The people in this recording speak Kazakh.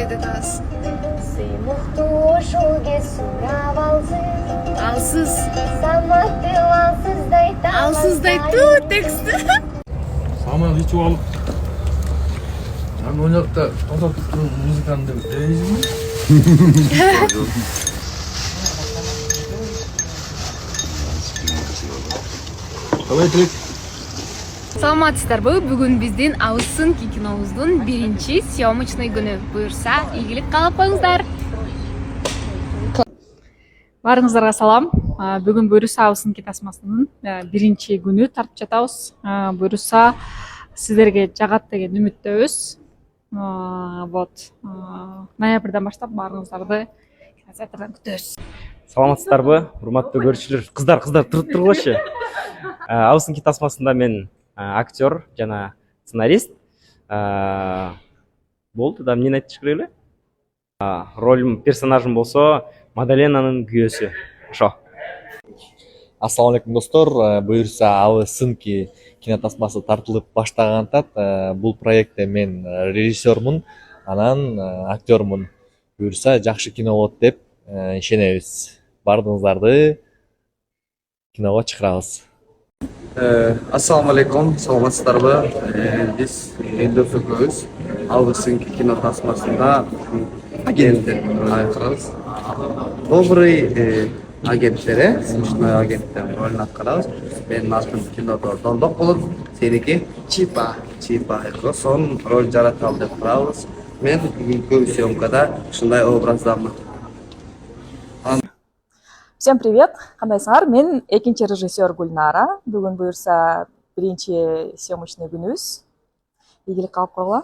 кетет атабыз. Сыймықты ошол кез сурап алсын. Алсыз. Саматты Алсыздай ту тексті. Саман ичип алып. Аны ойнакта токтотуп туруп музыканы деп дейсизби? Давай трек. Саламатсыздарбы? Бүгүн биздин Ауызсынки кинобуздун биринчи съемочный күнү. Буюрса, ийгилик каалап коюңуздар. Баарыңыздарга салам. Бүгүн буюрса Ауызсынки тасмасынын биринчи күнү тартып жатабыз. Буюрса сиздерге жагат деген үмүттөбүз. Вот. Ноябрдан баштап баарыңыздарды кинотеатрдан күтөбүз. Саламатсыздарбы, урматтуу көрүүчүлөр. Кыздар тургулачы. Ауызсынки тасмасында мен актер жана сценарист. Болду да эмнени айтыш керек эле? Ролум, персонажым болсо Мадаленанын күйөөсү. Ошо. Ассаламу алейкум достор. Буюрса Ауызсынки кинотасмасы тартылып баштагантат. Бул проектте мен режиссермун, анан актермун. Буюрса жакшы кино болот деп ишенебиз. Бардыгыңыздарды киного чакырабыз. Ассаламу алейкум, саламатсыздарбы? Биз Элдос экөөбүз Ауызсынки кино тасмасында агенттер аткарабыз. Добрый агенттер, смешной агенттер ролун аткарабыз. Менин атым кинодо Дондок болот, сеники Чипа. Сон роль жараталы деп турабыз. Мен бүгүнкү съемкада ушундай образдамын. Всем привет! Кандайсыңар? Мен экинчи режиссер Гульнара. Бүгүн буюрса биринчи съемочный күнүбүз. Ийгилик каалап койгула.